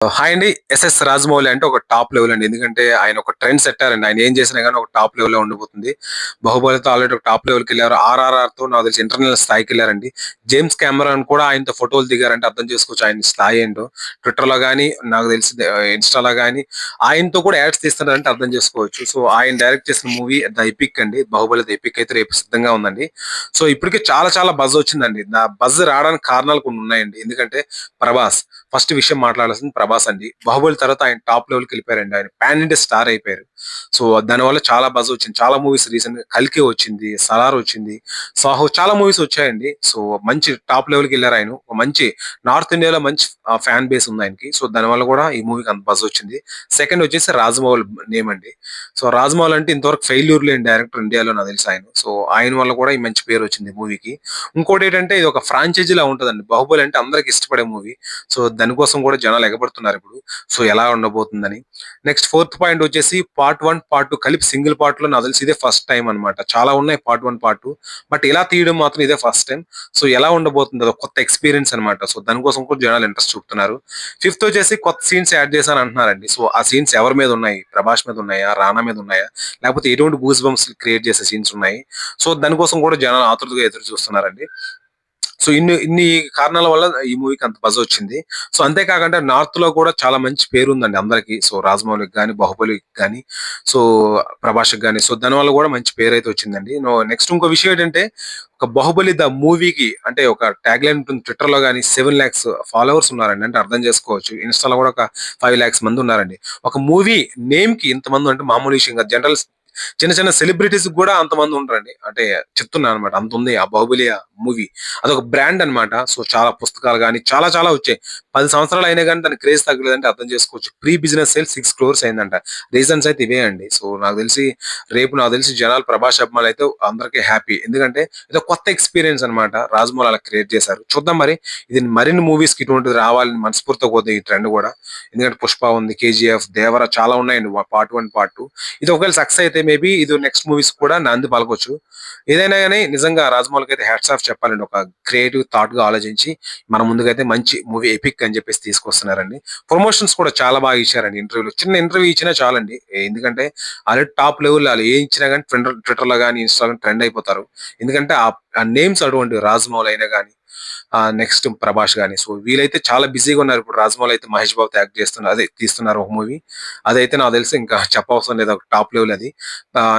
Hi అండి. SS Rajamouli అంటే ఒక టాప్ లెవెల్ అండి. ఎందుకంటే ఆయన ఒక ట్రెండ్ సెట్టర్ అండి. ఆయన ఏం చేసినా గాని ఒక టాప్ లెవెల్‌లో ఉండిపోతుంది. 'బాహుబలి'తో ఆల్రెడీ ఒక టాప్ లెవెల్‌కెళ్లారు. 'ఆర్ఆర్ఆర్‌తో' నాకు తెలిసి ఇంటర్నేషనల్ స్థాయికెళ్లారండి. 'జేమ్స్ కెమెరాన్' కూడా ఆయనతో ఫోటోలు దిగారంటే అర్థం చేసుకోవచ్చు ఆయన స్థాయి ఏంటో. ట్విట్టర్‌లో గాని నాకు తెలిసి ఇన్‌స్టాలో గాని ఆయనతో కూడా యాడ్స్ తీస్తున్నారంటే అర్థం చేసుకోవచ్చు. సో, ఆయన డైరెక్ట్ చేసిన మూవీ 'ద ఎపిక్' అండి. 'బాహుబలి ద ఎపిక్' అయితే రేపు సిద్ధంగా ఉందండి. సో, ఇప్పటికే చాలా చాలా బజ్ వచ్చిందండి. బజ్ రావడానికి కారణాలు కొన్ని ఉన్నాయండి. ఎందుకంటే 'ప్రభాస్' ఫస్ట్ విషయం మాట్లాడాల్సింది 'ప్రభాస్' అండి. 'బాహుబలి' తర్వాత ఆయన టాప్ లెవెల్‌కి వెళ్ళిపోయారండి. ఆయన పాన్ ఇండియా స్టార్ అయిపోయారు. సో, దానివల్ల చాలా బజ్ వచ్చింది. చాలా మూవీస్ రీసెంట్‌గా 'కల్కి' వచ్చింది, 'సలార్' వచ్చింది, 'సాహో' చాలా మూవీస్ వచ్చాయండి. సో, మంచి టాప్ లెవెల్‌కి వెళ్లారు ఆయన. ఒక మంచి నార్త్ ఇండియాలో మంచి ఫ్యాన్ బేస్ ఉంది ఆయనకి. సో, దానివల్ల కూడా ఈ మూవీకి అంత బజ్ వచ్చింది. సెకండ్ వచ్చేసి 'రాజమౌళి' నేమ్ అండి. సో, 'రాజమౌళి' అంటే ఇంతవరకు ఫెయిల్యూర్ లేని డైరెక్టర్ ఇండియాలో నాకు తెలిసి ఆయన. సో, ఆయన వల్ల కూడా ఈ మంచి పేరు వచ్చింది మూవీకి. ఇంకోటేంటంటే ఇది ఒక ఫ్రాంచైజీలా ఉంటదండి. 'బాహుబలి' అంటే అందరికి ఇష్టపడే మూవీ. సో, దానికోసం కూడా జనాలు ఎగబడుతున్నారిప్పుడు. సో, ఎలా ఉండబోతుందని. నెక్స్ట్ ఫోర్త్ పాయింట్ వచ్చేసి పార్ట్ 1, పార్ట్ 2 కలిపి సింగిల్ పార్ట్‌లో నాకు తెలిసి ఇదే ఫస్ట్ టైమ్ అన్నమాట. చాలా ఉన్నాయి పార్ట్ 1, పార్ట్ 2. బట్ ఇలా తీయడం మాత్రం ఇదే ఫస్ట్ టైమ్. సో, ఎలా ఉండబోతుంది అదొక కొత్త ఎక్స్‌పీరియన్స్ అన్నమాట. సో, దానికోసం కూడా జనాలు ఇంట్రెస్ట్ చూపుతున్నారు. ఫిఫ్త్ వచ్చేసి కొత్త సీన్స్ యాడ్ చేశాను అంటున్నారండి. సో, ఆ సీన్స్ ఎవరి మీద ఉన్నాయి? 'ప్రభాస్' మీద ఉన్నాయా? 'రానా' మీద ఉన్నాయా? లేకపోతే ఎటువంటి గూస్ బంప్స్ క్రియేట్ చేసే సీన్స్ ఉన్నాయి? సో, దానికోసం కూడా జనాలు ఆతృతగా ఎదురు చూస్తున్నారండి. సో, ఇన్ని ఇన్ని కారణాల వల్ల ఈ మూవీకి అంత బజ్ వచ్చింది. సో, అంతే కాకుండా నార్త్‌లో కూడా చాలా మంచి పేరుందండి అందరికి. సో, 'రాజమౌళికి' గాని, 'బాహుబలికి' గాని, సో, 'ప్రభాస్‌కి' గాని, సో, దానివల్ల కూడా మంచి పేరైతే వచ్చిందండి. నెక్స్ట్ ఇంకో విషయం ఏంటంటే, ఒక 'బాహుబలి ద మూవీకి' అంటే ఒక ట్యాగ్‌లైన్ ఉంటుంది ట్విట్టర్‌లో గాని 7,00,000 ఫాలోవర్స్ ఉన్నారండి. అంటే అర్థం చేసుకోవచ్చు. ఇన్‌స్టాలో కూడా ఒక 5,00,000 మంది ఉన్నారండి. ఒక మూవీ నేమ్‌కి ఇంతమంది అంటే మామూలు విషయం కాదు. జనరల్ చిన్న చిన్న సెలబ్రిటీస్‌కి గూడా అంతమంది ఉండరండి. అంటే చెప్తున్నానన్నమాట. అంతుంది ఆ 'బాహుబలి' మూవీ. అదొక బ్రాండ్ అన్నమాట. సో, చాలా పుస్తకాలు గాని చాలా చాలా వచ్చాయి. 10 సంవత్సరాలు అయినా గాని దాని క్రేజ్ తగ్గలేదంటే అర్థం చేసుకోవచ్చు. ప్రీ బిజినెస్ సేల్ 6 క్రోర్స్ అయిందంట. రీజన్స్ అయితే ఇవే అండి. సో, నాకు తెలిసి జనాలు 'ప్రభాస్' అభిమానులైతే అందరికి హ్యాపీ. ఎందుకంటే ఇదో కొత్త ఎక్స్‌పీరియన్స్ అన్నమాట. 'రాజమౌళి' అలా క్రియేట్ చేశారు. చూద్దాం మరి. ఇది మరిన్ని మూవీస్‌కి ఇటువంటిది రావాలని మనస్ఫూర్తిగా కోరుకుంది ఈ ట్రెండ్ గూడా. ఎందుకంటే 'పుష్ప' ఉంది, 'కేజీఎఫ్', 'దేవర' చాలా ఉన్నాయండి. Part 1, part 2. ఇది ఒకవేళ సక్సెస్ అయితే మేబీ ఇది నెక్స్ట్ మూవీస్ కూడా నాంది పలకొచ్చు. ఏదైనా గాని నిజంగా 'రాజమౌళికి' అయితే హ్యాట్స్ ఆఫ్ చెప్పాలండి. ఒక క్రియేటివ్ థాట్‌గా ఆలోచించి మన ముందుకైతే మంచి మూవీ 'ఎపిక్' అని చెప్పేసి తీసుకొస్తున్నారండి. ప్రమోషన్స్ కూడా చాలా బాగా ఇచ్చారండి ఇంటర్వ్యూలో. చిన్న ఇంటర్వ్యూ ఇచ్చినా చాలండి. ఎందుకంటే ఆల్రెడీ టాప్ లెవెల్‌లో ఆళ్ళు ఏం ఇచ్చినా గాని ట్విట్టర్‌లో గాని, ఇన్‌స్టాలో గాని ట్రెండ్ అయిపోతారు. ఎందుకంటే ఆ నేమ్స్ అటువంటివి 'రాజమౌళి' అయినా గాని నెక్స్ట్ 'ప్రభాస్' గాని. సో, వీళ్ళైతే చాలా బిజీగా ఉన్నారు. ఇప్పుడు 'రాజమౌళి' అయితే 'మహేష్ బాబుతో' యాక్ట్ చేస్తున్నారు. అదే తీస్తున్నారు ఒక మూవీ. అదైతే నాకు తెలిసి ఇంకా చెప్పవసరం లేదు. ఒక టాప్ లెవెల్ అది.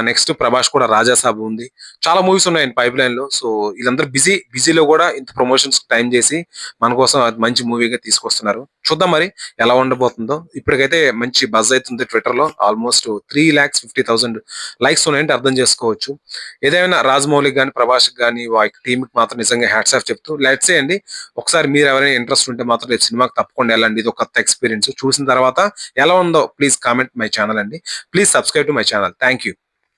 నెక్స్ట్ 'ప్రభాస్' కూడా 'రాజా సాబ్' ఉంది. చాలా మూవీస్ ఉన్నాయండి పైప్‌లైన్‌లో. సో, వీళ్ళందరూ బిజీలో కూడా ఇంత ప్రమోషన్స్‌కి టైం చేసి మన కోసం అది మంచి మూవీగా తీసుకొస్తున్నారు. చూద్దాం మరి ఎలా ఉండబోతుందో. ఇప్పటికైతే మంచి బజ్ అయితుంది ట్విట్టర్‌లో. ఆల్‌మోస్ట్ 3,50,000 లైక్స్ ఉన్నాయంటే అర్థం చేసుకోవచ్చు. ఏదేమైనా 'రాజమౌళికి' గాని, 'ప్రభాస్‌కి' గాని వారి టీమ్‌కి మాత్రం నిజంగా హ్యాట్స్ ఆఫ్ చెప్తూ లెట్స్ సే అండి. ఒకసారి మీరు ఎవరైనా ఇంట్రెస్ట్ ఉంటే మాత్రం రేపు సినిమాకి తప్పకుండా ఎళ్ళండి. ఇదొక కొత్త ఎక్స్‌పీరియన్స్. చూసిన తర్వాత ఎలా ఉందో ప్లీజ్ కామెంట్ మై ఛానల్ అండి. Please subscribe to my channel. Thank you.